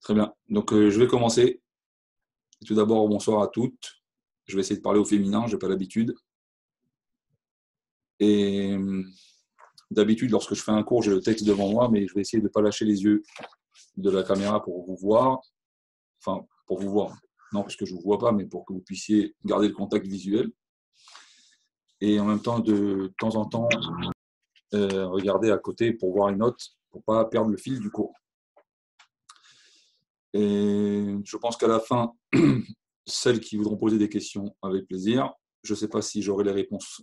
Très bien. Donc, je vais commencer. Tout d'abord, bonsoir à toutes. Je vais essayer de parler au féminin, je n'ai pas l'habitude. Et d'habitude, lorsque je fais un cours, j'ai le texte devant moi, mais je vais essayer de ne pas lâcher les yeux de la caméra pour vous voir. Enfin, pour vous voir. Non, parce que je ne vous vois pas, mais pour que vous puissiez garder le contact visuel. Et en même temps, de temps en temps, regarder à côté pour voir les notes, pour ne pas perdre le fil du cours. Et je pense qu'à la fin, celles qui voudront poser des questions avec plaisir. Je ne sais pas si j'aurai les réponses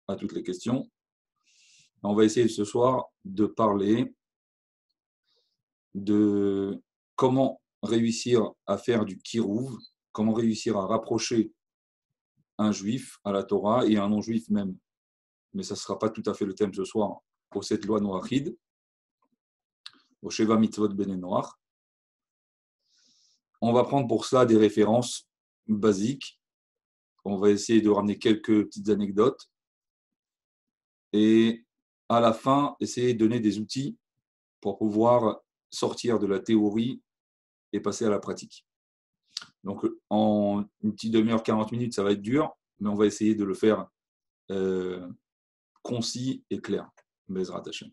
à toutes les questions. On va essayer ce soir de parler de comment réussir à faire du kirouv, comment réussir à rapprocher un juif à la Torah et un non-juif même. Mais ça ne sera pas tout à fait le thème ce soir pour cette loi noachide, au Sheva Mitzvot Bene Noach. On va prendre pour cela des références basiques. On va essayer de ramener quelques petites anecdotes. Et à la fin, essayer de donner des outils pour pouvoir sortir de la théorie et passer à la pratique. Donc, en une petite demi-heure, 40 minutes, ça va être dur, mais on va essayer de le faire concis et clair. Bezrat Hashem.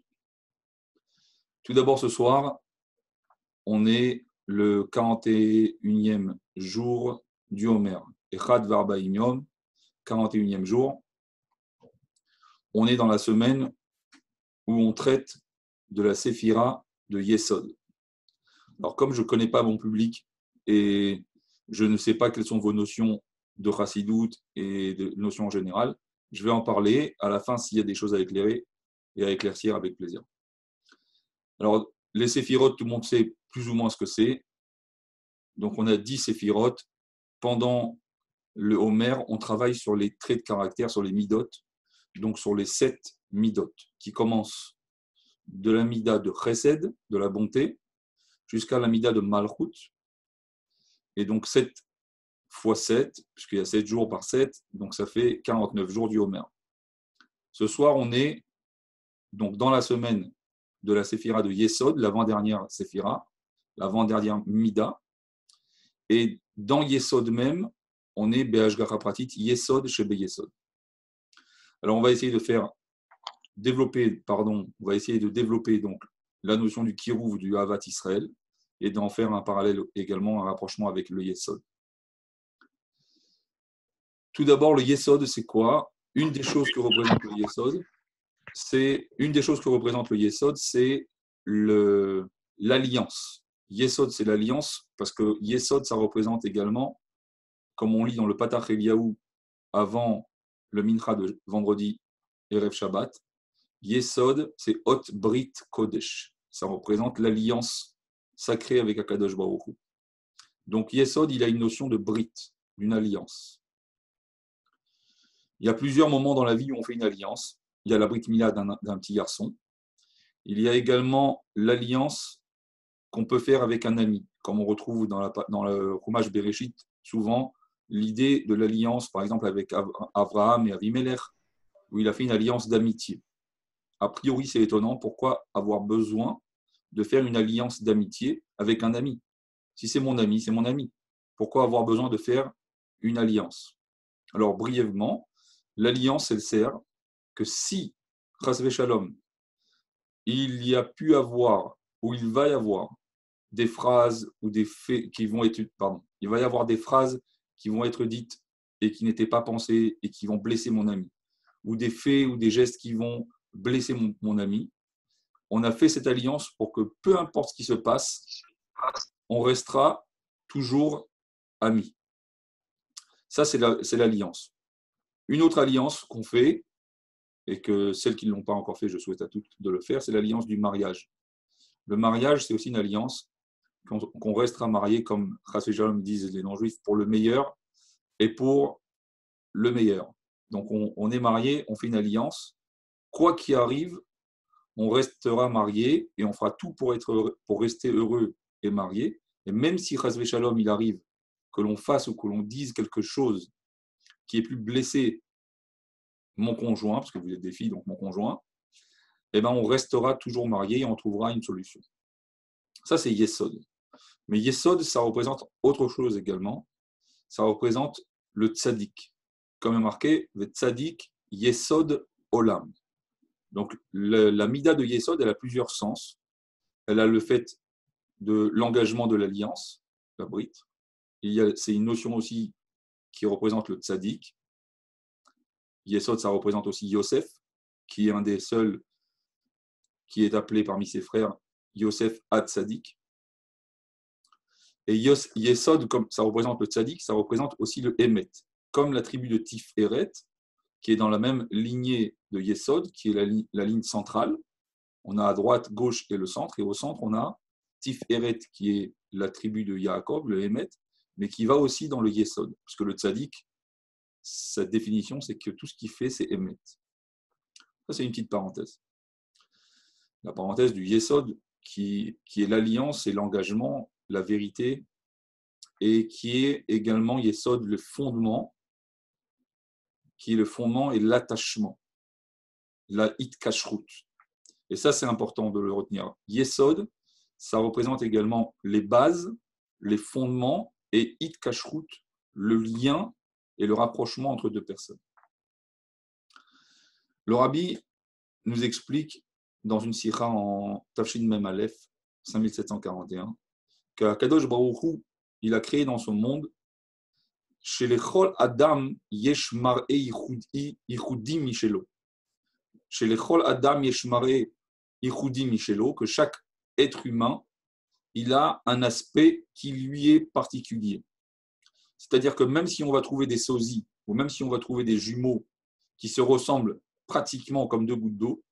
Tout d'abord, ce soir, on est le 41e jour du Homer. Echad Varbaim Yom, 41e jour. On est dans la semaine où on traite de la Séphira de Yesod. Alors, comme je ne connais pas mon public et je ne sais pas quelles sont vos notions de Chassidout et de notions en général, je vais en parler à la fin s'il y a des choses à éclairer et à éclaircir avec plaisir. Alors, les séphirotes, tout le monde sait plus ou moins ce que c'est. Donc, on a 10 séphirotes. Pendant le Homer, on travaille sur les traits de caractère, sur les midot, donc sur les 7 midot, qui commencent de la mida de chesed, de la bonté, jusqu'à la mida de malchut. Et donc 7 fois 7, puisqu'il y a 7 jours par 7, donc ça fait 49 jours du Homer. Ce soir, on est donc dans la semaine de la Séphira de Yesod, l'avant-dernière Séphira, l'avant-dernière Mida. Et dans Yesod même, on est Be'ashgacha Pratit, Yesod chez Yesod. Alors on va essayer de développer donc la notion du Kirouv, du Havat Israël, et d'en faire un parallèle également, un rapprochement avec le Yesod. Tout d'abord, le Yesod, c'est quoi? Une des choses que représente le Yesod, c'est l'alliance. Yesod, c'est l'alliance, parce que Yesod, ça représente également, comme on lit dans le Patach Eliyahu avant le Mincha de vendredi Erev Shabbat, Yesod, c'est Hot Brit Kodesh. Ça représente l'alliance sacrée avec Akadosh Baruch Hu. Donc Yesod, il a une notion de Brit, d'une alliance. Il y a plusieurs moments dans la vie où on fait une alliance. Il y a la Brit Mila d'un petit garçon. Il y a également l'alliance qu'on peut faire avec un ami, comme on retrouve dans le Chumash Bereshit, souvent l'idée de l'alliance, par exemple avec Avraham et Avimelech, où il a fait une alliance d'amitié. A priori, c'est étonnant, pourquoi avoir besoin de faire une alliance d'amitié avec un ami? Si c'est mon ami, c'est mon ami. Pourquoi avoir besoin de faire une alliance? Alors, brièvement, l'alliance, elle sert que si, chas v'shalom, il y a pu avoir, ou il va y avoir, des phrases ou des faits qui vont être, il va y avoir des phrases qui vont être dites et qui n'étaient pas pensées et qui vont blesser mon ami, ou des faits ou des gestes qui vont blesser mon ami. On a fait cette alliance pour que peu importe ce qui se passe, on restera toujours amis. Ça, c'est l'alliance. Une autre alliance qu'on fait, et que celles qui ne l'ont pas encore fait, je souhaite à toutes de le faire, c'est l'alliance du mariage. Le mariage, c'est aussi une alliance qu'on restera marié, comme Chas v'Shalom disent les non-juifs, pour le meilleur et pour le meilleur. Donc on est marié, on fait une alliance. Quoi qu'il arrive, on restera marié et on fera tout pour rester heureux et marié. Et même si Chas v'Shalom, il arrive que l'on fasse ou que l'on dise quelque chose qui ait pu blesser mon conjoint, parce que vous êtes des filles, donc mon conjoint, eh ben on restera toujours marié et on trouvera une solution. Ça, c'est Yesod. Mais Yesod, ça représente autre chose également. Ça représente le tzaddik. Comme est marqué, le tzaddik Yesod Olam. Donc la mida de Yesod, elle a plusieurs sens. Elle a le fait de l'engagement de l'alliance, la Brit. C'est une notion aussi qui représente le tzaddik. Yesod, ça représente aussi Yosef, qui est un des seuls qui est appelé parmi ses frères Yosef Ad-Tzadik. Et Yesod, comme ça représente le Tzadik, ça représente aussi le Emet, comme la tribu de Tif-Eret, qui est dans la même lignée de Yesod, qui est la ligne centrale. On a à droite, gauche et le centre, et au centre, on a Tif-Eret, qui est la tribu de Yaakov, le Emet, mais qui va aussi dans le Yesod, parce que le Tzadik, sa définition, c'est que tout ce qu'il fait, c'est Emet. Ça, c'est une petite parenthèse. La parenthèse du Yesod, qui est l'alliance et l'engagement, la vérité, et qui est également Yesod, le fondement, qui est le fondement et l'attachement, la hitkashrut. Et ça, c'est important de le retenir. Yesod, ça représente également les bases, les fondements, et hitkashrut, le lien et le rapprochement entre deux personnes. Le Rabbi nous explique dans une sikha en Tafshin Mem Aleph, 5741, qu'Akadosh Baruch Hu, il a créé dans son monde, chez les Chol Adam yesh mar'e yichudim mishelo. Chez les Chol Adam yesh mar'e yichudim mishelo, que chaque être humain, il a un aspect qui lui est particulier. C'est-à-dire que même si on va trouver des sosies, ou même si on va trouver des jumeaux qui se ressemblent pratiquement comme deux gouttes d'eau,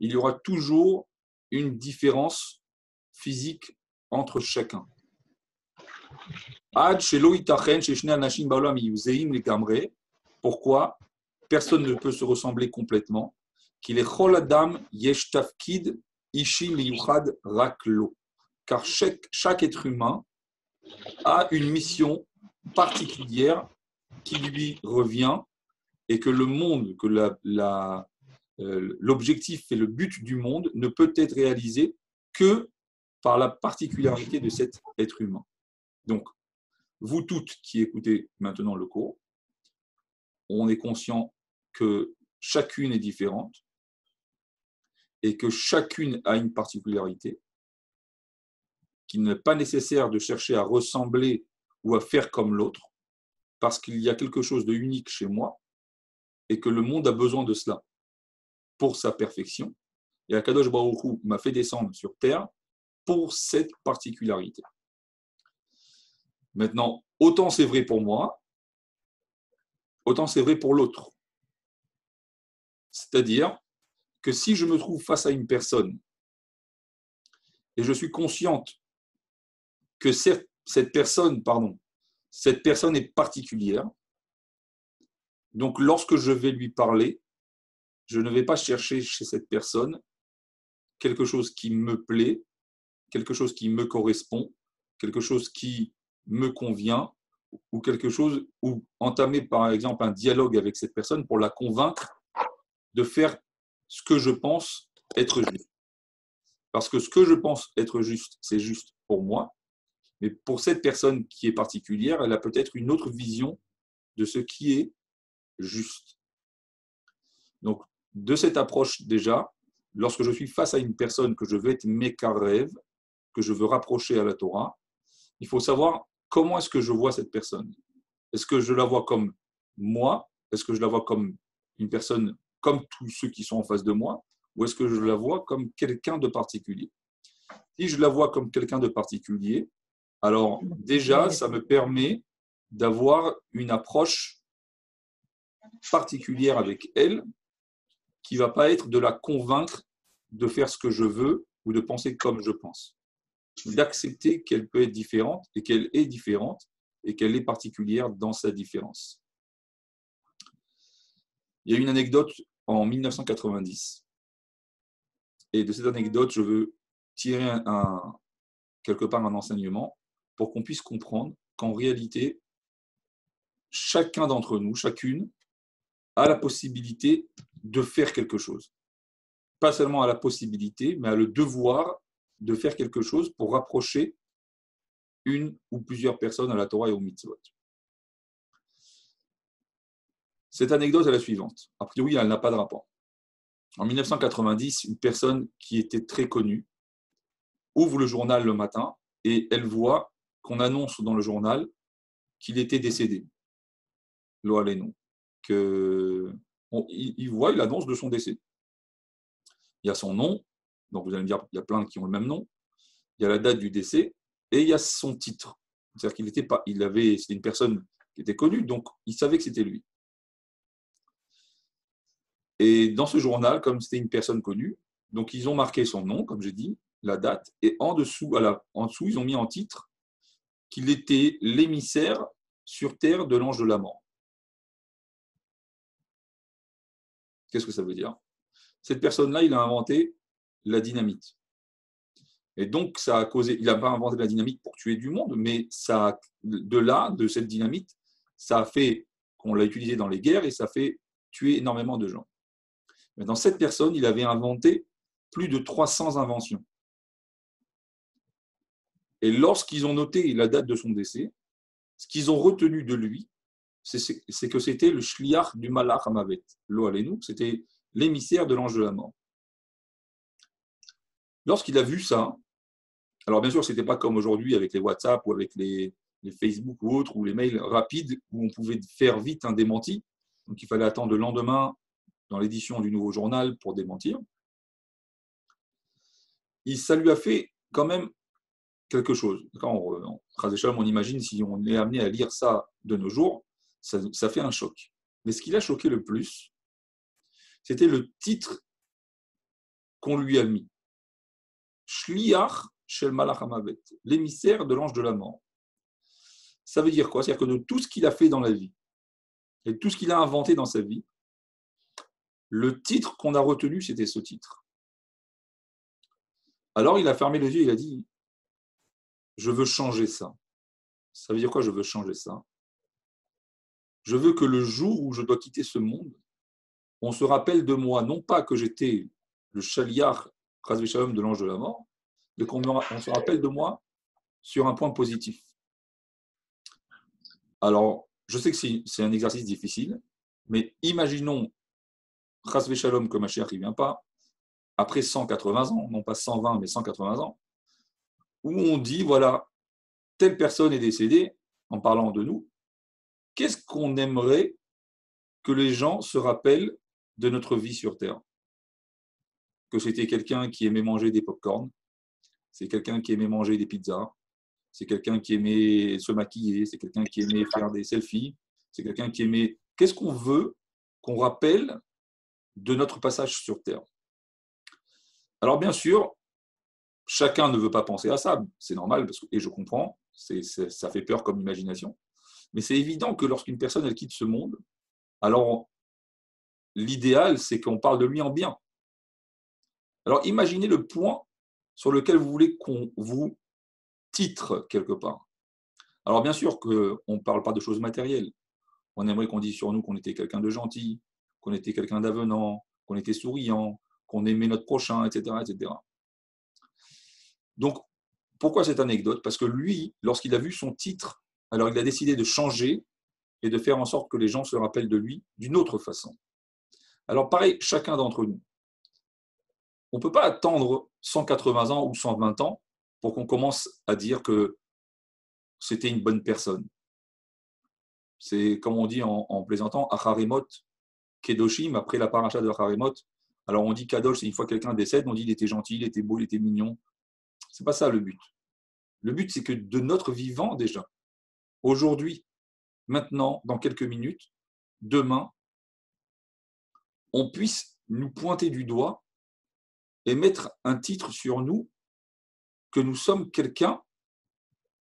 il y aura toujours une différence physique entre chacun. Pourquoi? Personne ne peut se ressembler complètement. Car chaque être humain a une mission particulière qui lui revient et que le monde, que l'objectif et le but du monde ne peut être réalisé que par la particularité de cet être humain. Donc, vous toutes qui écoutez maintenant le cours, on est conscient que chacune est différente et que chacune a une particularité, qu'il n'est pas nécessaire de chercher à ressembler ou à faire comme l'autre, parce qu'il y a quelque chose de unique chez moi et que le monde a besoin de cela pour sa perfection. Et Akadosh Baruch Hu m'a fait descendre sur terre pour cette particularité. Maintenant, autant c'est vrai pour moi, autant c'est vrai pour l'autre. C'est-à-dire que si je me trouve face à une personne et je suis consciente que cette personne est particulière, donc lorsque je vais lui parler, je ne vais pas chercher chez cette personne quelque chose qui me plaît, quelque chose qui me correspond, quelque chose qui me convient, ou quelque chose, ou entamer par exemple un dialogue avec cette personne pour la convaincre de faire ce que je pense être juste. Parce que ce que je pense être juste, c'est juste pour moi, mais pour cette personne qui est particulière, elle a peut-être une autre vision de ce qui est juste. Donc, de cette approche déjà, lorsque je suis face à une personne que je veux être mékarev, que je veux rapprocher à la Torah, il faut savoir comment est-ce que je vois cette personne. Est-ce que je la vois comme moi? Est-ce que je la vois comme une personne comme tous ceux qui sont en face de moi? Ou est-ce que je la vois comme quelqu'un de particulier? Si je la vois comme quelqu'un de particulier, alors déjà, ça me permet d'avoir une approche particulière avec elle qui ne va pas être de la convaincre de faire ce que je veux ou de penser comme je pense. D'accepter qu'elle peut être différente et qu'elle est différente et qu'elle est particulière dans sa différence. Il y a une anecdote en 1990 et de cette anecdote, je veux tirer quelque part un enseignement pour qu'on puisse comprendre qu'en réalité, chacun d'entre nous, chacune, a la possibilité de faire quelque chose. Pas seulement à la possibilité, mais à le devoir de faire quelque chose pour rapprocher une ou plusieurs personnes à la Torah et au mitzvot. Cette anecdote est la suivante. A priori, elle n'a pas de rapport. En 1990, une personne qui était très connue ouvre le journal le matin et elle voit qu'on annonce dans le journal qu'il était décédé. Lo Aleinu. Il annonce de son décès. Il y a son nom, donc vous allez me dire, il y a plein qui ont le même nom. Il y a la date du décès et il y a son titre. C'est-à-dire qu'il était pas, c'était une personne qui était connue, donc il savait que c'était lui. Et dans ce journal, comme c'était une personne connue, donc ils ont marqué son nom, comme j'ai dit, la date, et en dessous, ils ont mis en titre qu'il était l'émissaire sur terre de l'ange de la mort. Qu'est-ce que ça veut dire? Cette personne-là, il a inventé la dynamite. Et donc, ça a causé, il n'a pas inventé la dynamite pour tuer du monde, mais de cette dynamite, ça a fait qu'on l'a utilisé dans les guerres et ça a fait tuer énormément de gens. Maintenant, cette personne, il avait inventé plus de 300 inventions. Et lorsqu'ils ont noté la date de son décès, ce qu'ils ont retenu de lui, c'est que c'était le shliach du Malach Hamavet, Lo Aleinu, c'était l'émissaire de l'ange de la mort. Lorsqu'il a vu ça, alors bien sûr, ce n'était pas comme aujourd'hui avec les WhatsApp ou avec les Facebook ou autres, ou les mails rapides, où on pouvait faire vite un démenti. Donc il fallait attendre le lendemain dans l'édition du nouveau journal pour démentir. Ça lui a fait quand même quelque chose. On imagine si on est amené à lire ça de nos jours, ça fait un choc. Mais ce qui l'a choqué le plus, c'était le titre qu'on lui a mis. Shliach Shel Malach Hamavet, l'émissaire de l'ange de la mort. Ça veut dire quoi? C'est-à-dire que de tout ce qu'il a fait dans la vie, et tout ce qu'il a inventé dans sa vie, le titre qu'on a retenu, c'était ce titre. Alors il a fermé les yeux, il a dit, je veux changer ça. Ça veut dire quoi, je veux changer ça? Je veux que le jour où je dois quitter ce monde, on se rappelle de moi, non pas que j'étais le shaliach Chas v'Shalom de l'ange de la mort, mais qu'on se rappelle de moi sur un point positif. Alors, je sais que c'est un exercice difficile, mais imaginons Chas v'Shalom que Mashiach ne vient pas, après 180 ans, non pas 120, mais 180 ans, où on dit, voilà, telle personne est décédée, en parlant de nous, qu'est-ce qu'on aimerait que les gens se rappellent de notre vie sur Terre? Que c'était quelqu'un qui aimait manger des pop-corn, c'est quelqu'un qui aimait manger des pizzas, c'est quelqu'un qui aimait se maquiller, c'est quelqu'un qui aimait faire des selfies, c'est quelqu'un qui aimait... Qu'est-ce qu'on veut qu'on rappelle de notre passage sur Terre? Alors bien sûr, chacun ne veut pas penser à ça, c'est normal, et je comprends, ça fait peur comme imagination, mais c'est évident que lorsqu'une personne elle quitte ce monde, alors l'idéal c'est qu'on parle de lui en bien. Alors imaginez le point sur lequel vous voulez qu'on vous titre quelque part. Alors bien sûr qu'on ne parle pas de choses matérielles. On aimerait qu'on dise sur nous qu'on était quelqu'un de gentil, qu'on était quelqu'un d'avenant, qu'on était souriant, qu'on aimait notre prochain, etc., etc. Donc, pourquoi cette anecdote? Parce que lui, lorsqu'il a vu son titre, alors il a décidé de changer et de faire en sorte que les gens se rappellent de lui d'une autre façon. Alors pareil, chacun d'entre nous. On ne peut pas attendre 180 ans ou 120 ans pour qu'on commence à dire que c'était une bonne personne. C'est comme on dit en plaisantant, Acharimot, Kedoshim, après la paracha de Acharimot. Alors on dit Kadosh, c'est une fois que quelqu'un décède, on dit il était gentil, il était beau, il était mignon. Ce n'est pas ça le but. Le but, c'est que de notre vivant déjà, aujourd'hui, maintenant, dans quelques minutes, demain, on puisse nous pointer du doigt et mettre un titre sur nous que nous sommes quelqu'un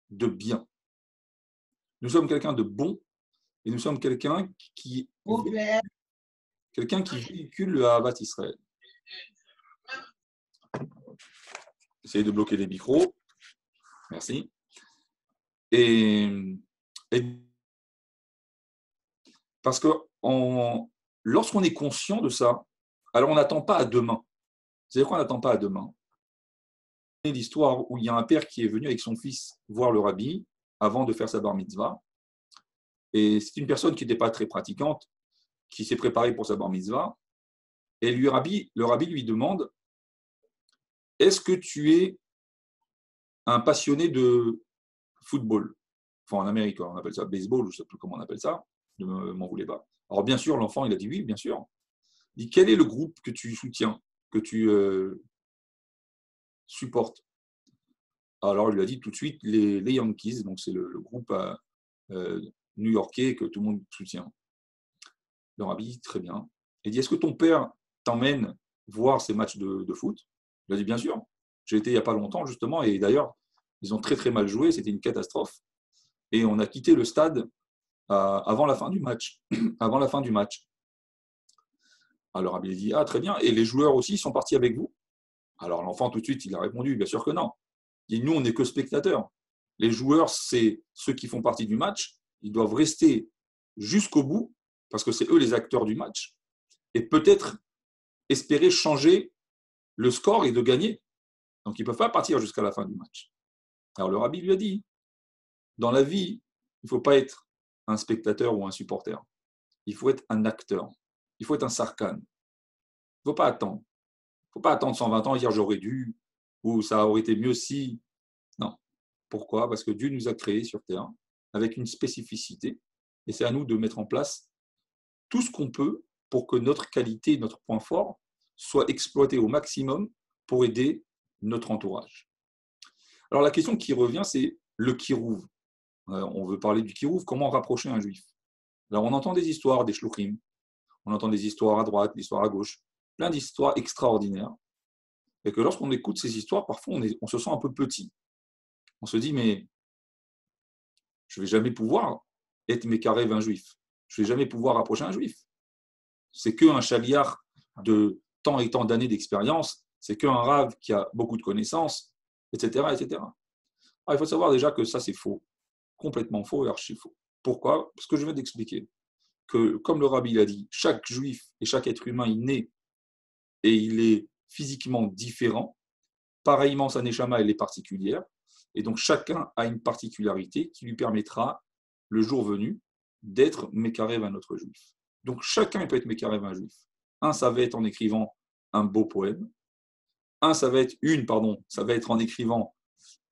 de bien. Nous sommes quelqu'un de bon et nous sommes quelqu'un qui véhicule le Ahavat Israël. Essayez de bloquer les micros. Merci. Et parce que lorsqu'on est conscient de ça, alors on n'attend pas à demain. C'est-à-dire qu'on n'attend pas à demain. l'histoire où il y a un père qui est venu avec son fils voir le rabbi avant de faire sa bar mitzvah. Et c'est une personne qui n'était pas très pratiquante, qui s'est préparée pour sa bar mitzvah. Et le rabbi lui demande, est-ce que tu es un passionné de football? Enfin, en Amérique, on appelle ça baseball, je ne sais plus comment on appelle ça, ne m'en voulez pas. Alors, bien sûr, l'enfant, il a dit oui, bien sûr. Il dit, quel est le groupe que tu soutiens, que tu supportes? Alors, il lui a dit tout de suite les Yankees, donc c'est le groupe new-yorkais que tout le monde soutient. Le rabbi dit très bien. Il dit, est-ce que ton père t'emmène voir ces matchs de foot? Il a dit, bien sûr. J'ai été il n'y a pas longtemps, justement, et d'ailleurs, ils ont très très mal joué, c'était une catastrophe. Et on a quitté le stade avant la fin du match. Avant la fin du match. Alors, Rabbi dit, ah, très bien. Et les joueurs aussi sont partis avec vous? Alors, l'enfant, tout de suite, il a répondu, bien sûr que non. Il dit, nous, on n'est que spectateurs. Les joueurs, c'est ceux qui font partie du match. Ils doivent rester jusqu'au bout, parce que c'est eux les acteurs du match. Et peut-être espérer changer le score et de gagner. Donc, ils ne peuvent pas partir jusqu'à la fin du match. Alors, le rabbi lui a dit, dans la vie, il ne faut pas être un spectateur ou un supporter. Il faut être un acteur. Il faut être un sarkane. Il ne faut pas attendre. Il ne faut pas attendre 120 ans et dire j'aurais dû, ou ça aurait été mieux si. Non. Pourquoi? Parce que Dieu nous a créés sur Terre avec une spécificité. Et c'est à nous de mettre en place tout ce qu'on peut pour que notre qualité, notre point fort, soit exploité au maximum pour aider notre entourage. Alors la question qui revient, c'est le kirouv. On veut parler du kirouv, comment rapprocher un juif. Alors on entend des histoires, des shluchim, on entend des histoires à droite, des histoires à gauche, plein d'histoires extraordinaires. Et que lorsqu'on écoute ces histoires, parfois on se sent un peu petit. On se dit, mais je ne vais jamais pouvoir être mékarev un juif. Je ne vais jamais pouvoir approcher un juif. C'est qu'un chaliar de tant et tant d'années d'expérience, c'est qu'un rave qui a beaucoup de connaissances, etc. etc. Alors, il faut savoir déjà que ça, c'est faux. Complètement faux et archi faux. Pourquoi? Parce que je viens d'expliquer que, comme le rabbi l'a dit, chaque juif et chaque être humain, il naît et il est physiquement différent. Pareillement, sa neshama, elle est particulière. Et donc, chacun a une particularité qui lui permettra, le jour venu, d'être mékarev un autre juif. Donc, chacun peut être mékarev un juif. Un, ça va être en écrivant un beau poème. Un, ça va être en écrivant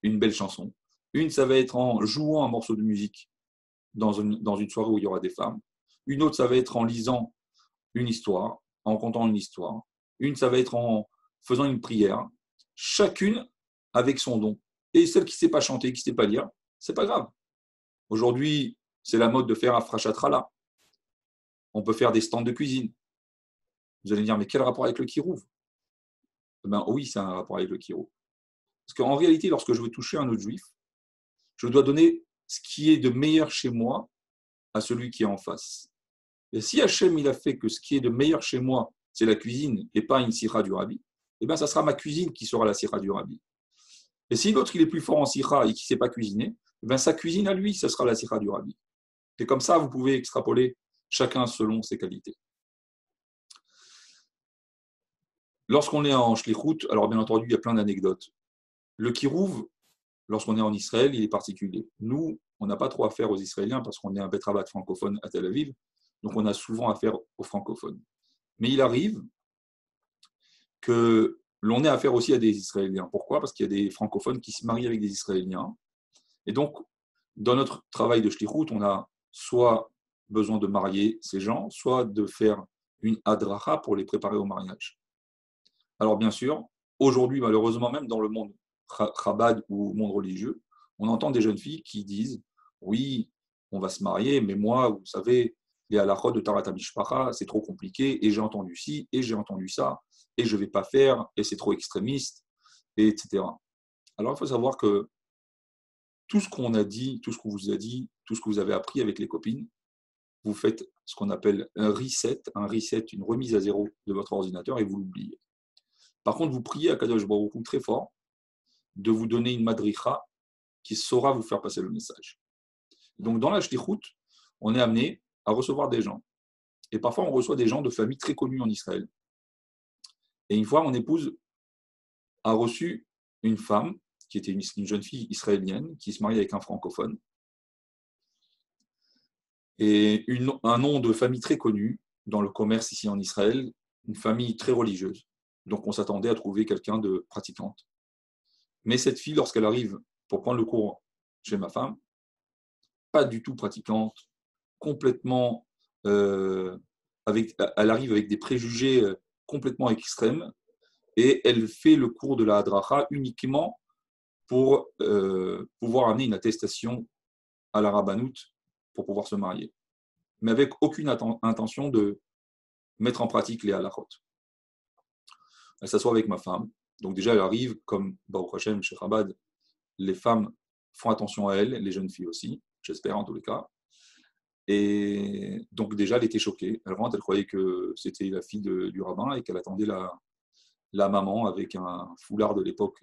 une belle chanson. Une, ça va être en jouant un morceau de musique dans une soirée où il y aura des femmes. Une autre, ça va être en lisant une histoire, en contant une histoire. Une, ça va être en faisant une prière. Chacune avec son don. Et celle qui ne sait pas chanter, qui ne sait pas lire, c'est pas grave. Aujourd'hui, c'est la mode de faire un frachatrala. On peut faire des stands de cuisine. Vous allez me dire, mais quel rapport avec le kirouv? Ben oui, c'est un rapport avec le kirouv. Parce qu'en réalité, lorsque je veux toucher un autre juif, je dois donner ce qui est de meilleur chez moi à celui qui est en face. Et si Hachem il a fait que ce qui est de meilleur chez moi, c'est la cuisine et pas une sira du rabbi, eh bien, ça sera ma cuisine qui sera la sira du rabbi. Et si l'autre il est plus fort en sira et qui ne sait pas cuisiner, eh bien, sa cuisine à lui, ça sera la sira du rabbi. Et comme ça, vous pouvez extrapoler chacun selon ses qualités. Lorsqu'on est en shlichut, alors bien entendu, il y a plein d'anecdotes. Le kirouv, lorsqu'on est en Israël, il est particulier. Nous, on n'a pas trop affaire aux Israéliens parce qu'on est un bet rabat francophone à Tel Aviv, donc on a souvent affaire aux francophones. Mais il arrive que l'on ait affaire aussi à des Israéliens. Pourquoi? Parce qu'il y a des francophones qui se marient avec des Israéliens. Et donc, dans notre travail de shlichut, on a soit besoin de marier ces gens, soit de faire une hadracha pour les préparer au mariage. Alors bien sûr, aujourd'hui, malheureusement, même dans le monde Chabad ou monde religieux, on entend des jeunes filles qui disent « Oui, on va se marier, mais moi, vous savez, les halachot de Tarat HaMishpacha, c'est trop compliqué, et j'ai entendu ci, et j'ai entendu ça, et je ne vais pas faire, et c'est trop extrémiste, et etc. » Alors il faut savoir que tout ce qu'on a dit, tout ce qu'on vous a dit, tout ce que vous avez appris avec les copines, vous faites ce qu'on appelle un reset, une remise à zéro de votre ordinateur, et vous l'oubliez. Par contre, vous priez à Kadosh Baruch Hu très fort de vous donner une madricha qui saura vous faire passer le message. Donc, dans la shlichut, on est amené à recevoir des gens. Et parfois, on reçoit des gens de familles très connues en Israël. Et une fois, mon épouse a reçu une femme qui était une jeune fille israélienne qui se marie avec un francophone. Et un nom de famille très connu dans le commerce ici en Israël, une famille très religieuse. Donc on s'attendait à trouver quelqu'un de pratiquante. Mais cette fille, lorsqu'elle arrive pour prendre le cours chez ma femme, pas du tout pratiquante, complètement, elle arrive avec des préjugés complètement extrêmes et elle fait le cours de la Hadracha uniquement pour pouvoir amener une attestation à la Rabbanout pour pouvoir se marier, mais avec aucune intention de mettre en pratique les halachot. Elle s'assoit avec ma femme, donc déjà elle arrive, comme Baruch Hashem, chez Chabad, les femmes font attention à elle, les jeunes filles aussi, j'espère en tous les cas. Et donc déjà elle était choquée, elle rentre, elle croyait que c'était la fille du rabbin et qu'elle attendait la maman avec un foulard de l'époque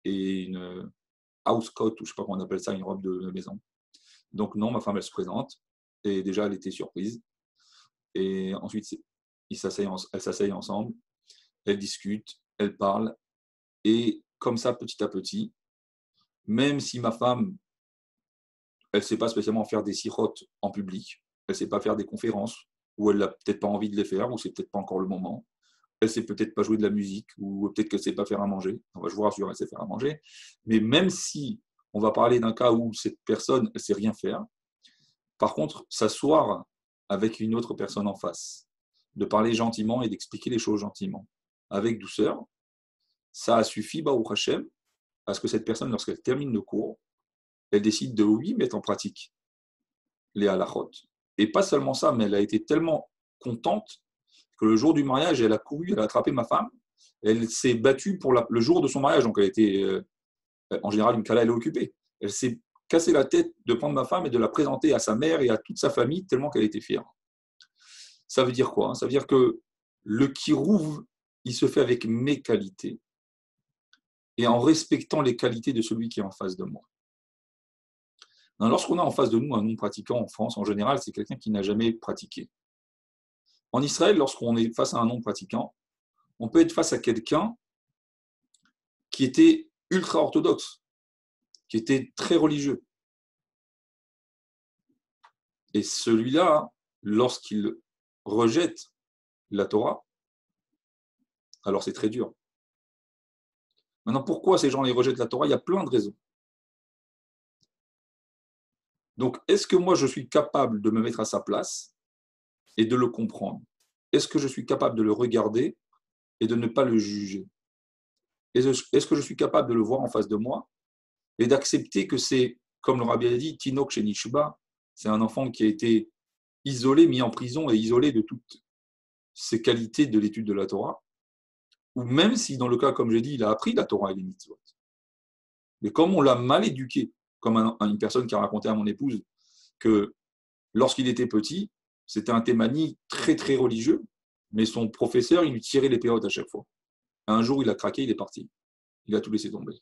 et une house coat, ou je ne sais pas comment on appelle ça, une robe de maison. Donc non, ma femme, elle se présente, et déjà, elle était surprise. Et ensuite, elles s'asseyent ensemble, elles discutent, elles parlent, et comme ça, petit à petit, même si ma femme, elle ne sait pas spécialement faire des sirotes en public, elle ne sait pas faire des conférences, ou elle n'a peut-être pas envie de les faire, ou c'est peut-être pas encore le moment, elle ne sait peut-être pas jouer de la musique, ou peut-être qu'elle ne sait pas faire à manger. Enfin, je vous rassure, elle sait faire à manger. Mais même si on va parler d'un cas où cette personne ne sait rien faire, par contre, s'asseoir avec une autre personne en face, de parler gentiment et d'expliquer les choses gentiment, avec douceur, ça a suffi, Baruch Hashem, à ce que cette personne, lorsqu'elle termine le cours, elle décide de, oui, mettre en pratique les halachot. Et pas seulement ça, mais elle a été tellement contente que le jour du mariage, elle a couru, elle a attrapé ma femme, elle s'est battue pour le jour de son mariage, donc elle était, en général, une kala, elle est occupée. Elle s'est cassé la tête de prendre ma femme et de la présenter à sa mère et à toute sa famille, tellement qu'elle était fière. Ça veut dire quoi? Ça veut dire que le kirouv, il se fait avec mes qualités et en respectant les qualités de celui qui est en face de moi. Lorsqu'on a en face de nous un non-pratiquant en France, en général, c'est quelqu'un qui n'a jamais pratiqué. En Israël, lorsqu'on est face à un non-pratiquant, on peut être face à quelqu'un qui était ultra-orthodoxe, qui était très religieux. Et celui-là, lorsqu'il rejette la Torah, alors c'est très dur. Maintenant, pourquoi ces gens-là rejettent la Torah? Il y a plein de raisons. Donc, est-ce que moi, je suis capable de me mettre à sa place et de le comprendre? Est-ce que je suis capable de le regarder et de ne pas le juger? Est-ce que je suis capable de le voir en face de moi et d'accepter que c'est, comme le rabbi a dit, Tinok chez Nishba, c'est un enfant qui a été isolé, mis en prison et isolé de toutes ses qualités de l'étude de la Torah, ou même si, dans le cas, comme j'ai dit, il a appris la Torah et les mitzvot. Mais comme on l'a mal éduqué, comme une personne qui a raconté à mon épouse que lorsqu'il était petit, c'était un témani très très religieux, mais son professeur, il lui tirait les périodes à chaque fois. Un jour, il a craqué, il est parti. Il a tout laissé tomber.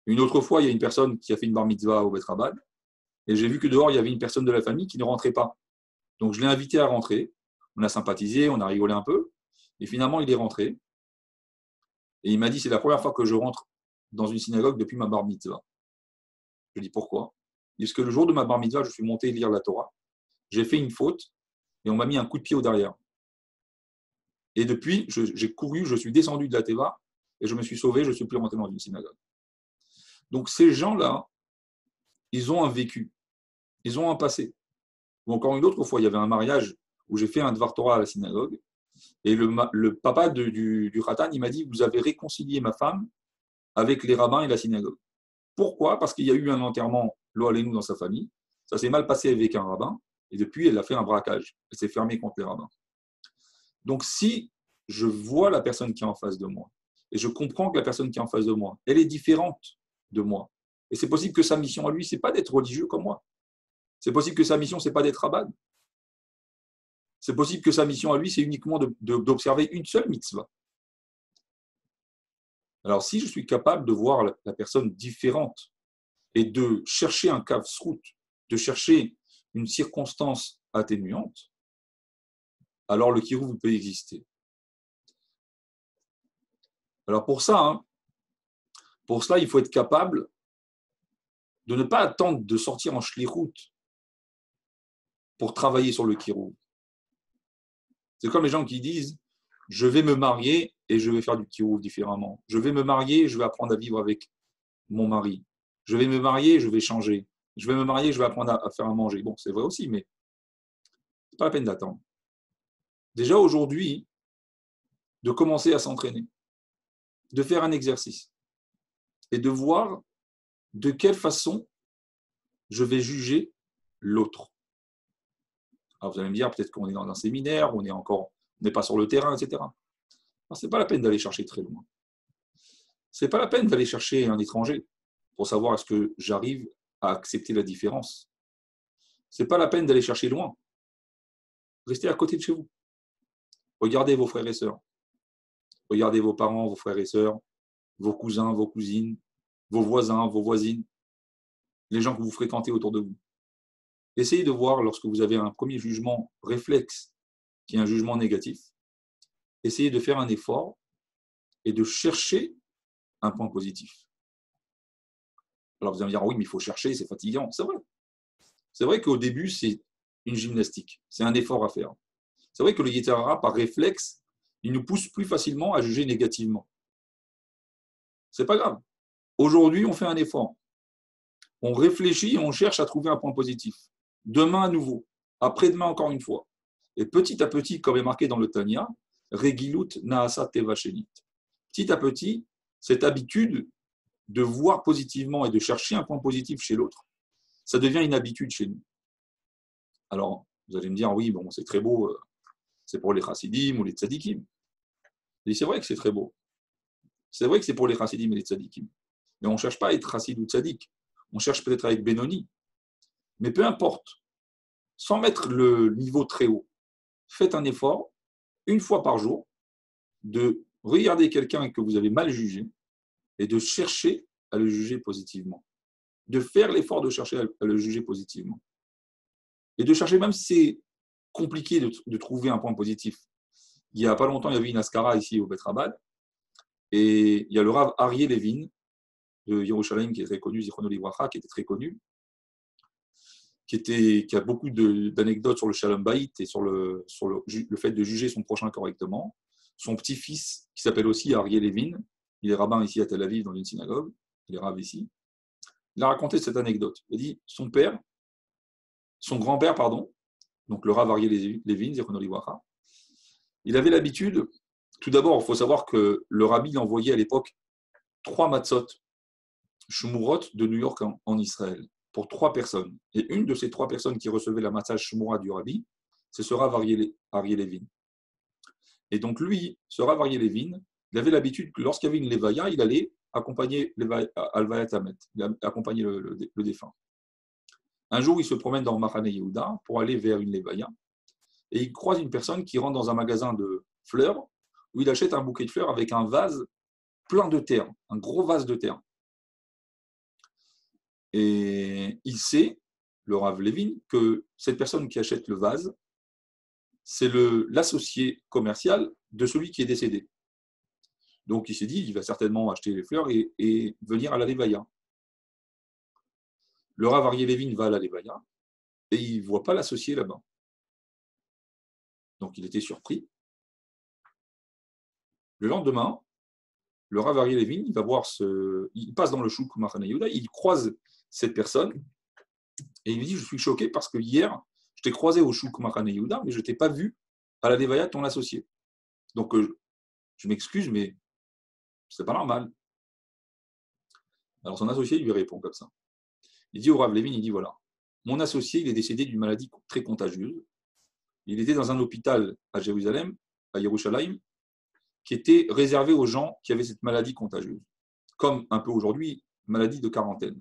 Une autre fois, il y a une personne qui a fait une bar mitzvah au Bet Rabban, et j'ai vu que dehors, il y avait une personne de la famille qui ne rentrait pas. Donc je l'ai invité à rentrer. On a sympathisé, on a rigolé un peu, et finalement, il est rentré. Et il m'a dit, c'est la première fois que je rentre dans une synagogue depuis ma bar mitzvah. Je dis, pourquoi? Parce que le jour de ma bar mitzvah, je suis monté lire la Torah. J'ai fait une faute et on m'a mis un coup de pied au derrière. Et depuis, j'ai couru, je suis descendu de la Teva et je me suis sauvé, je ne suis plus rentré dans une synagogue. Donc ces gens-là, ils ont un vécu, ils ont un passé. Ou encore une autre fois, il y avait un mariage où j'ai fait un Dvar Torah à la synagogue et le papa du Khatan, il m'a dit, vous avez réconcilié ma femme avec les rabbins et la synagogue. Pourquoi? Parce qu'il y a eu un enterrement, lo aleinu, dans sa famille. Ça s'est mal passé avec un rabbin. Et depuis, elle a fait un braquage. Elle s'est fermée contre les rabbins. Donc, si je vois la personne qui est en face de moi, et je comprends que la personne qui est en face de moi, elle est différente de moi, et c'est possible que sa mission à lui, ce n'est pas d'être religieux comme moi. C'est possible que sa mission, ce n'est pas d'être rabbin. C'est possible que sa mission à lui, c'est uniquement d'observer une seule mitzvah. Alors, si je suis capable de voir la personne différente et de chercher un kav srout, de chercher une circonstance atténuante, alors le kirouv peut exister. Alors pour ça, Pour cela, il faut être capable de ne pas attendre de sortir en shlichut pour travailler sur le kirouv. C'est comme les gens qui disent « je vais me marier et je vais faire du kirouv différemment. Je vais me marier et je vais apprendre à vivre avec mon mari. Je vais me marier et je vais changer. Je vais me marier et je vais apprendre à faire à manger. » Bon, c'est vrai aussi, mais ce n'est pas la peine d'attendre. Déjà aujourd'hui, de commencer à s'entraîner, de faire un exercice et de voir de quelle façon je vais juger l'autre. Alors vous allez me dire, peut-être qu'on est dans un séminaire, on n'est pas sur le terrain, etc. Ce n'est pas la peine d'aller chercher très loin. Ce n'est pas la peine d'aller chercher un étranger pour savoir est-ce que j'arrive à accepter la différence. Ce n'est pas la peine d'aller chercher loin. Restez à côté de chez vous. Regardez vos frères et sœurs. Regardez vos parents, vos frères et sœurs, vos cousins, vos cousines, vos voisins, vos voisines, les gens que vous fréquentez autour de vous. Essayez de voir, lorsque vous avez un premier jugement réflexe, qui est un jugement négatif, essayez de faire un effort et de chercher un point positif. Alors vous allez me dire, oui, mais il faut chercher, c'est fatigant. C'est vrai. C'est vrai qu'au début, c'est une gymnastique, c'est un effort à faire. C'est vrai que le Yetzer Hara, par réflexe, il nous pousse plus facilement à juger négativement. C'est pas grave. Aujourd'hui, on fait un effort. On réfléchit et on cherche à trouver un point positif. Demain à nouveau, après-demain encore une fois. Et petit à petit, comme est marqué dans le Tanya, Regilut Naasa Teva Shenit. Petit à petit, cette habitude de voir positivement et de chercher un point positif chez l'autre, ça devient une habitude chez nous. Alors, vous allez me dire, oui, bon, c'est très beau, c'est pour les chassidim ou les tzadikim. Et c'est vrai que c'est très beau. C'est vrai que c'est pour les chassidim et les tzadikim. Mais on ne cherche pas à être chassid ou tzadik. On cherche peut-être à être Benoni. Mais peu importe, sans mettre le niveau très haut, faites un effort, une fois par jour, de regarder quelqu'un que vous avez mal jugé et de chercher à le juger positivement. De faire l'effort de chercher à le juger positivement. Et de chercher, même si c'est compliqué de trouver un point positif. Il n'y a pas longtemps, il y avait une askara ici au Bet Rabad, et il y a le Rav Aryeh Levin de Yerushalayim qui est très connu, Zichrono Livracha, qui était très connu, qui a beaucoup d'anecdotes sur le Shalom Bayit et sur le fait de juger son prochain correctement. Son petit-fils, qui s'appelle aussi Aryeh Levin, il est rabbin ici à Tel Aviv dans une synagogue, il est rav ici, il a raconté cette anecdote. Il a dit, son grand-père, pardon, donc le Rav Aryeh Levin, Zichrono Livracha, il avait l'habitude, tout d'abord, il faut savoir que le rabbi envoyait à l'époque 3 matzot Shmurot de New York en Israël, pour 3 personnes. Et une de ces 3 personnes qui recevait la matzah Shmura du rabbi, c'est ce Rav Aryeh Levin. Et donc lui, ce Rav Aryeh Levin, il avait l'habitude que lorsqu'il y avait une levaya, il allait accompagner Alvayat Hamet, accompagner le défunt. Un jour, il se promène dans Machane Yehuda pour aller vers une levaya, et il croise une personne qui rentre dans un magasin de fleurs, où il achète un bouquet de fleurs avec un vase plein de terre, un gros vase de terre. Et il sait, le Rav Levin, que cette personne qui achète le vase, c'est l'associé commercial de celui qui est décédé. Donc il s'est dit, il va certainement acheter les fleurs et venir à la Levaya. Le Rav Aryeh Levin va à la Levaya et il ne voit pas l'associé là-bas. Donc il était surpris. Le lendemain, le Rav Aryeh Levin, il passe dans le Shuk Machane Yehuda, il croise cette personne et il lui dit, je suis choqué parce que hier, je t'ai croisé au Shuk Machane Yehuda, mais je ne t'ai pas vu à la Levaya de ton associé. Donc je m'excuse, mais c'est pas normal. Alors son associé lui répond comme ça. Il dit au Rav Levin, il dit voilà, mon associé, il est décédé d'une maladie très contagieuse. Il était dans un hôpital à Jérusalem, à Yerushalayim, qui était réservé aux gens qui avaient cette maladie contagieuse. Comme un peu aujourd'hui, maladie de quarantaine.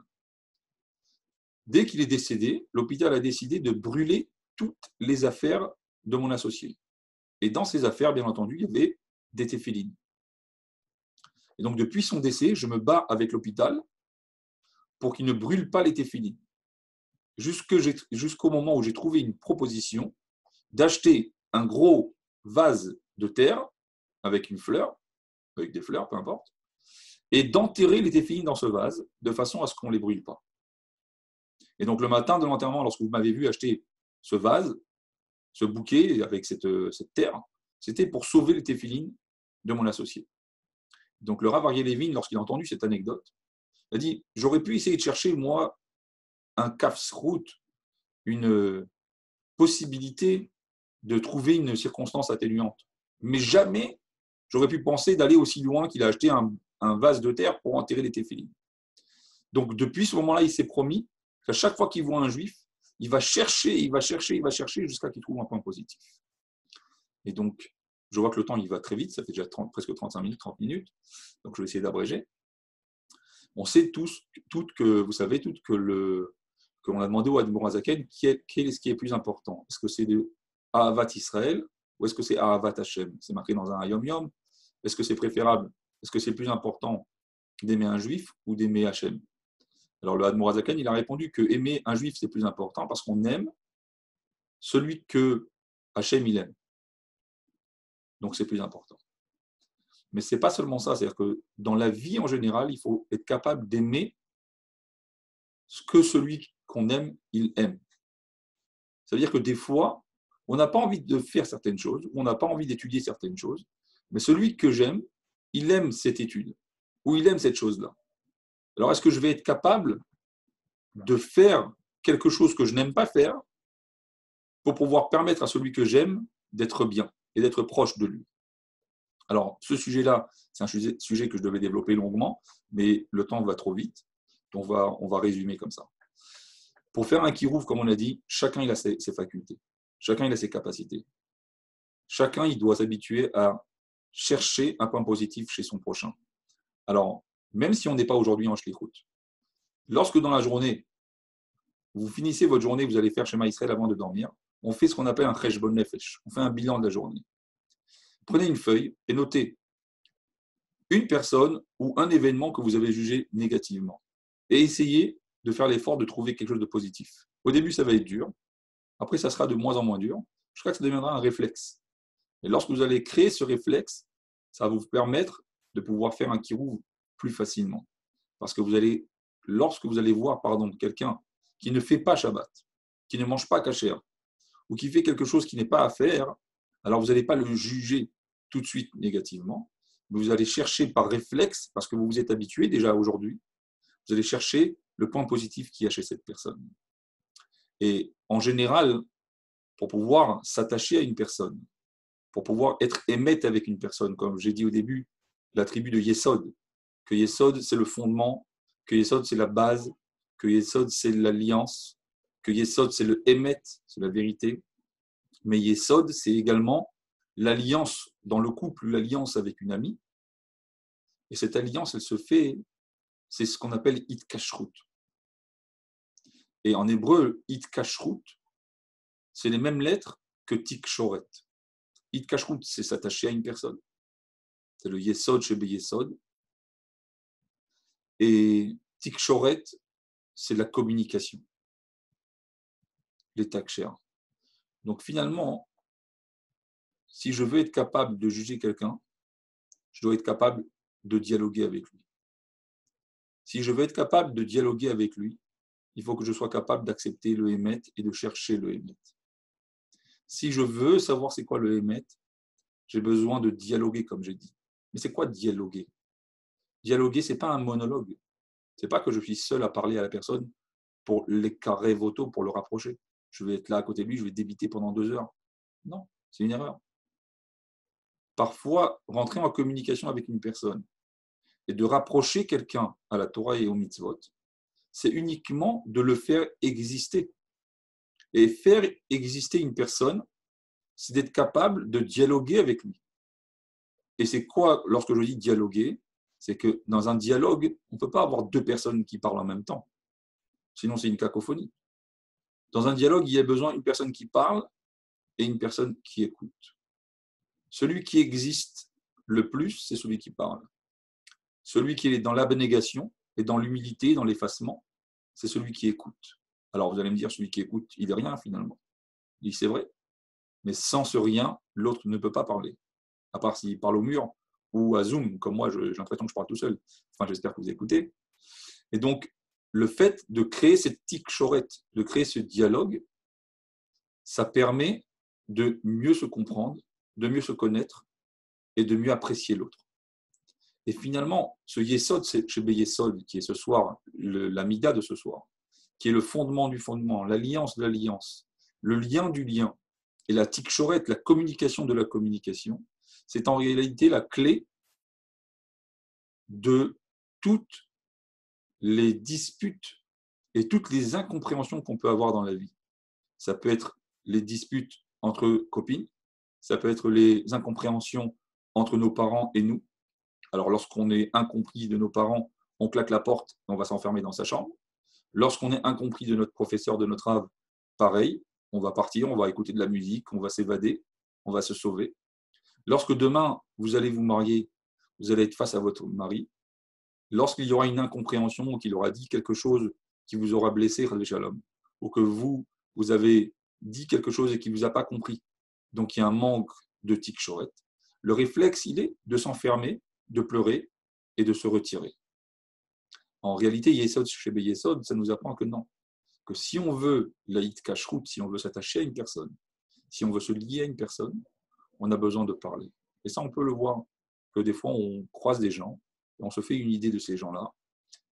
Dès qu'il est décédé, l'hôpital a décidé de brûler toutes les affaires de mon associé. Et dans ces affaires, bien entendu, il y avait des téphilines. Et donc, depuis son décès, je me bats avec l'hôpital pour qu'il ne brûle pas les téphilines. Jusqu'au moment où j'ai trouvé une proposition d'acheter un gros vase de terre avec une fleur, avec des fleurs, peu importe, et d'enterrer les téphilines dans ce vase de façon à ce qu'on ne les brûle pas. Et donc le matin de l'enterrement, lorsque vous m'avez vu acheter ce vase, ce bouquet avec cette terre, c'était pour sauver les téphilines de mon associé. Donc le Rav Aryeh Levin, lorsqu'il a entendu cette anecdote, a dit « J'aurais pu essayer de chercher, moi, un kafsrout, une possibilité de trouver une circonstance atténuante. Mais jamais j'aurais pu penser d'aller aussi loin qu'il a acheté un vase de terre pour enterrer les téphilines. » Donc depuis ce moment-là, il s'est promis qu'à chaque fois qu'il voit un juif, il va chercher jusqu'à qu'il trouve un point positif. Et donc, je vois que le temps, il va très vite, ça fait déjà presque 35 minutes, 30 minutes, donc je vais essayer d'abréger. On sait toutes que, vous savez toutes que l'on a demandé au Admor Hazaken quel est ce qui est plus important. Est-ce que c'est de Ahavat Israël ou est-ce que c'est Ahavat Hashem? C'est marqué dans un Yom Yom. Est-ce que c'est préférable? Est-ce que c'est plus important d'aimer un juif ou d'aimer Hashem? Alors le Admor Hazaken, il a répondu que aimer un juif, c'est plus important parce qu'on aime celui que Hashem il aime. Donc c'est plus important. Mais ce n'est pas seulement ça, c'est-à-dire que dans la vie en général, il faut être capable d'aimer ce que celui qu'on aime, il aime. Ça veut dire que des fois, on n'a pas envie de faire certaines choses, ou on n'a pas envie d'étudier certaines choses, mais celui que j'aime, il aime cette étude, ou il aime cette chose-là. Alors est-ce que je vais être capable de faire quelque chose que je n'aime pas faire pour pouvoir permettre à celui que j'aime d'être bien et d'être proche de lui? Alors, ce sujet-là, c'est un sujet que je devais développer longuement, mais le temps va trop vite. Donc on va résumer comme ça. Pour faire un kirouv, comme on a dit, chacun il a ses facultés, chacun il a ses capacités. Chacun il doit s'habituer à chercher un point positif chez son prochain. Alors, même si on n'est pas aujourd'hui en shlichut, lorsque dans la journée, vous finissez votre journée, vous allez faire Shema Israël avant de dormir, on fait ce qu'on appelle un cheshbon nefesh, on fait un bilan de la journée. Prenez une feuille et notez une personne ou un événement que vous avez jugé négativement. Et essayez de faire l'effort de trouver quelque chose de positif. Au début, ça va être dur. Après, ça sera de moins en moins dur, jusqu'à ce que ça deviendra un réflexe. Et lorsque vous allez créer ce réflexe, ça va vous permettre de pouvoir faire un kirouv plus facilement. Parce que lorsque vous allez voir quelqu'un qui ne fait pas Shabbat, qui ne mange pas kasher, ou qui fait quelque chose qui n'est pas à faire, alors vous n'allez pas le juger tout de suite négativement. Vous allez chercher par réflexe, parce que vous vous êtes habitué déjà aujourd'hui, vous allez chercher le point positif qu'il y a chez cette personne. Et en général, pour pouvoir s'attacher à une personne, pour pouvoir être émette avec une personne, comme j'ai dit au début, la tribu de Yesod, que Yesod c'est le fondement, que Yesod c'est la base, que Yesod c'est l'alliance, que Yesod c'est le émet, c'est la vérité, mais Yesod c'est également l'alliance dans le couple, l'alliance avec une amie, et cette alliance elle se fait, c'est ce qu'on appelle Itkashrut. Et en hébreu, Itkashrut, c'est les mêmes lettres que Tikshoret. Itkashrut, c'est s'attacher à une personne. C'est le Yesod chez Yesod. Et Tikshoret, c'est la communication. Les takshers. Donc finalement, si je veux être capable de juger quelqu'un, je dois être capable de dialoguer avec lui. Si je veux être capable de dialoguer avec lui, il faut que je sois capable d'accepter le Hémet et de chercher le Hémet. Si je veux savoir c'est quoi le Hémet, j'ai besoin de dialoguer, comme j'ai dit. Mais c'est quoi dialoguer? Dialoguer, ce n'est pas un monologue. Ce n'est pas que je suis seul à parler à la personne pour l'écarrer voto, pour le rapprocher. Je vais être là à côté de lui, je vais débiter pendant 2 heures. Non, c'est une erreur. Parfois, rentrer en communication avec une personne et de rapprocher quelqu'un à la Torah et au mitzvot, c'est uniquement de le faire exister. Et faire exister une personne, c'est d'être capable de dialoguer avec lui. Et c'est quoi, lorsque je dis dialoguer, c'est que dans un dialogue, on ne peut pas avoir 2 personnes qui parlent en même temps. Sinon, c'est une cacophonie. Dans un dialogue, il y a besoin d'une personne qui parle et une personne qui écoute. Celui qui existe le plus, c'est celui qui parle. Celui qui est dans l'abnégation et dans l'humilité, dans l'effacement, c'est celui qui écoute. Alors vous allez me dire, celui qui écoute, il est rien finalement. Il dit, c'est vrai. Mais sans ce rien, l'autre ne peut pas parler. À part s'il parle au mur ou à Zoom, comme moi, j'ai l'impression que je parle tout seul. Enfin, j'espère que vous écoutez. Et donc, le fait de créer cette tikshorette, de créer ce dialogue, ça permet de mieux se comprendre, de mieux se connaître et de mieux apprécier l'autre. Et finalement, ce Yesod, c'est Shebe Yesod, qui est ce soir, la Mida de ce soir, qui est le fondement du fondement, l'alliance de l'alliance, le lien du lien, et la tikshorette, la communication de la communication, c'est en réalité la clé de toutes les disputes et toutes les incompréhensions qu'on peut avoir dans la vie. Ça peut être les disputes entre copines, ça peut être les incompréhensions entre nos parents et nous. Alors, lorsqu'on est incompris de nos parents, on claque la porte et on va s'enfermer dans sa chambre. Lorsqu'on est incompris de notre professeur, de notre ave, pareil, on va partir, on va écouter de la musique, on va s'évader, on va se sauver. Lorsque demain, vous allez vous marier, vous allez être face à votre mari, lorsqu'il y aura une incompréhension ou qu'il aura dit quelque chose qui vous aura blessé, ou que vous avez dit quelque chose et qu'il ne vous a pas compris, donc il y a un manque de tikshorette, le réflexe, il est de s'enfermer, de pleurer et de se retirer. En réalité, Yesod Shebe Yesod, ça nous apprend que non. Que si on veut laït kashrut, si on veut s'attacher à une personne, si on veut se lier à une personne, on a besoin de parler. Et ça, on peut le voir, que des fois, on croise des gens, et on se fait une idée de ces gens-là.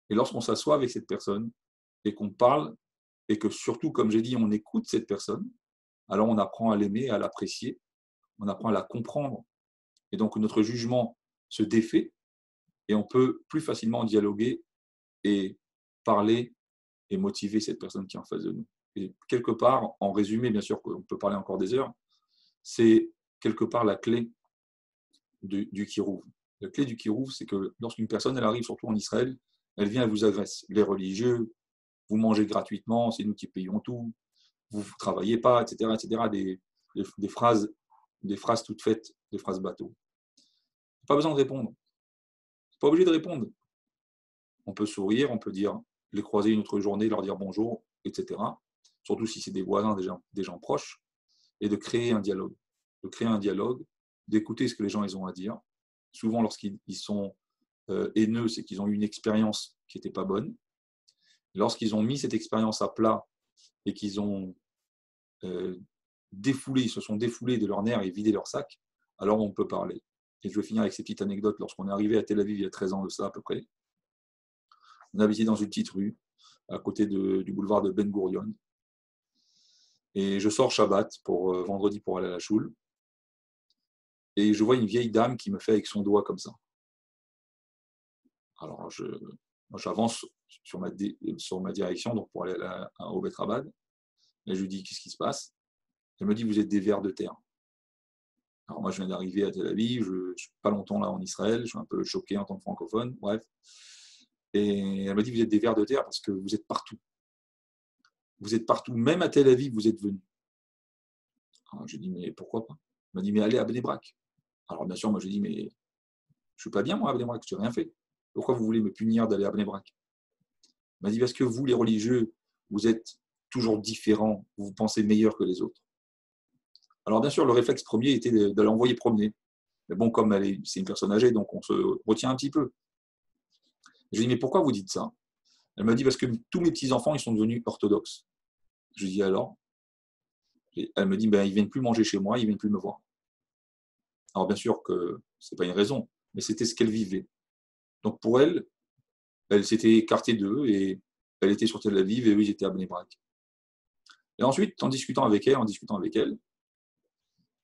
Et lorsqu'on s'assoit avec cette personne, et qu'on parle, et que surtout, comme j'ai dit, on écoute cette personne, alors on apprend à l'aimer, à l'apprécier, on apprend à la comprendre. Et donc, notre jugement se défait, et on peut plus facilement dialoguer et parler et motiver cette personne qui est en face de nous. Et quelque part, en résumé, bien sûr qu'on peut parler encore des heures, c'est quelque part la clé du Kirouv. La clé du Kirouv, c'est que lorsqu'une personne elle arrive, surtout en Israël, elle vient, elle vous agresse. Les religieux, vous mangez gratuitement, c'est nous qui payons tout, vous ne travaillez pas, etc. etc. Des phrases toutes faites, des phrases bateau. Pas besoin de répondre. Pas obligé de répondre. On peut sourire, on peut dire, les croiser une autre journée, leur dire bonjour, etc. Surtout si c'est des voisins, des gens proches, et de créer un dialogue. De créer un dialogue, d'écouter ce que les gens ils ont à dire. Souvent, lorsqu'ils sont haineux, c'est qu'ils ont eu une expérience qui n'était pas bonne. Lorsqu'ils ont mis cette expérience à plat et qu'ils ont ils se sont défoulés de leur nerfs et vidé leur sac, alors on peut parler. Et je vais finir avec ces petites anecdotes. Lorsqu'on est arrivé à Tel Aviv il y a 13 ans de ça à peu près, on habitait dans une petite rue à côté du boulevard de Ben Gurion. Et je sors Shabbat pour vendredi pour aller à la choule. Et je vois une vieille dame qui me fait avec son doigt comme ça. Alors j'avance sur ma direction donc pour aller au Bet Rabad. Et je lui dis qu'est-ce qui se passe? Elle me dit vous êtes des vers de terre. Alors moi je viens d'arriver à Tel Aviv, je ne suis pas longtemps là en Israël, je suis un peu choqué en tant que francophone, bref. Et elle me dit vous êtes des vers de terre parce que vous êtes partout. Vous êtes partout, même à Tel Aviv vous êtes venus. Alors je dis mais pourquoi pas? Elle m'a dit mais allez à Bnei Brak. Alors bien sûr moi je dis mais je ne suis pas bien moi à Bnei Brak, je n'ai rien fait. Pourquoi vous voulez me punir d'aller à Bnei Brak? Elle m'a dit parce que vous les religieux, vous êtes toujours différents, vous vous pensez meilleurs que les autres. Alors bien sûr le réflexe premier était de l'envoyer promener. Mais bon, comme c'est une personne âgée, donc on se retient un petit peu. Je lui dis, mais pourquoi vous dites ça? Elle me dit, parce que tous mes petits-enfants, ils sont devenus orthodoxes. Je lui dis, alors? Et elle me dit, ben, ils ne viennent plus manger chez moi, ils ne viennent plus me voir. Alors bien sûr que ce n'est pas une raison, mais c'était ce qu'elle vivait. Donc pour elle, elle s'était écartée d'eux et elle était sur Tel Aviv et eux, ils étaient à Bnei Brak. Et ensuite, en discutant avec elle,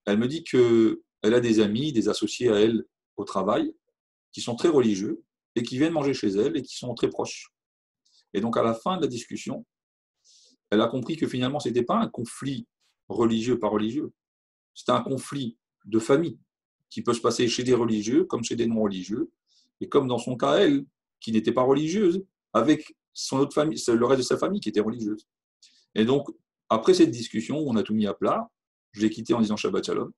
elle me dit qu'elle a des amis, des associés à elle au travail, qui sont très religieux et qui viennent manger chez elle et qui sont très proches. Et donc, à la fin de la discussion, elle a compris que finalement, ce n'était pas un conflit religieux par religieux. C'était un conflit de famille qui peut se passer chez des religieux comme chez des non-religieux. Et comme dans son cas, elle, qui n'était pas religieuse, avec son autre famille, le reste de sa famille qui était religieuse. Et donc, après cette discussion, on a tout mis à plat. Je l'ai quittée en disant Shabbat Shalom.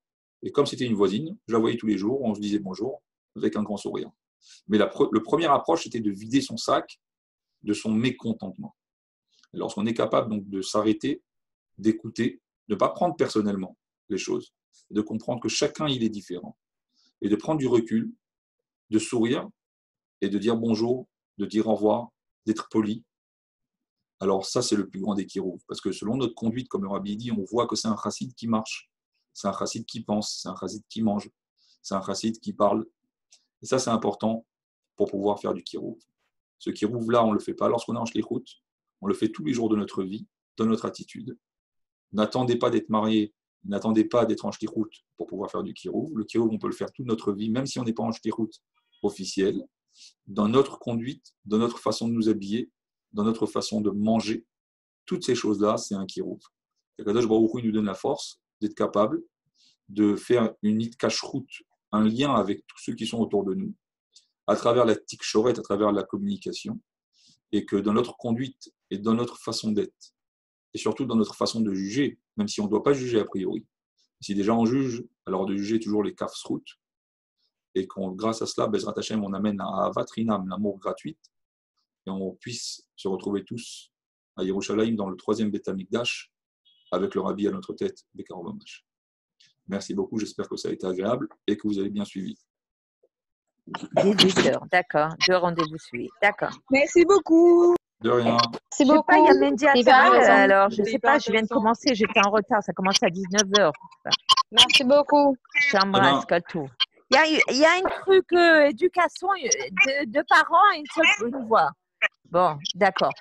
Et comme c'était une voisine, je la voyais tous les jours, on se disait bonjour avec un grand sourire. Mais le première approche, c'était de vider son sac de son mécontentement. Et lorsqu'on est capable donc de s'arrêter, d'écouter, de ne pas prendre personnellement les choses, de comprendre que chacun il est différent, et de prendre du recul de sourire et de dire bonjour, de dire au revoir, d'être poli. Alors ça, c'est le plus grand des kirouv. Parce que selon notre conduite, comme le Rabbi dit, on voit que c'est un chassid qui marche, c'est un chassid qui pense, c'est un chassid qui mange, c'est un chassid qui parle. Et ça, c'est important pour pouvoir faire du kirouv. Ce kirouv-là, on ne le fait pas lorsqu'on est en shlichut, on le fait tous les jours de notre vie, dans notre attitude. N'attendez pas d'être marié, n'attendez pas d'être en shlichut pour pouvoir faire du kirouv. Le kirouv, on peut le faire toute notre vie, même si on n'est pas en shlichut officiel, dans notre conduite, dans notre façon de nous habiller, dans notre façon de manger. Toutes ces choses-là, c'est un kirouv. Et Kadosh Baruch Hu, il nous donne la force d'être capable de faire une kashrut, un lien avec tous ceux qui sont autour de nous, à travers la tikshoret, à travers la communication, et que dans notre conduite et dans notre façon d'être, et surtout dans notre façon de juger, même si on ne doit pas juger a priori. Si déjà on juge, alors de juger toujours les kafsrout, et qu'on, grâce à cela, Bezrat Hashem, on amène à Avat Rinam, l'amour gratuit, et on puisse se retrouver tous à Yerushalayim dans le 3e Beth Amikdash, avec le Rabbi à notre tête, Bekar Mamash. Merci beaucoup, j'espère que ça a été agréable et que vous avez bien suivi. 18h, d'accord. 2 rendez-vous suivis, d'accord. Merci beaucoup. De rien. Merci Je sais beaucoup. pas, il y a Mendy à Hyper table, intéressant. alors je sais Hyper pas, je viens de intéressant. commencer, j'étais en retard, ça commence à 19h. Merci beaucoup. Je t'embrasse, Katou. Il y a un truc éducation de parents et une seule voix. Bon, d'accord.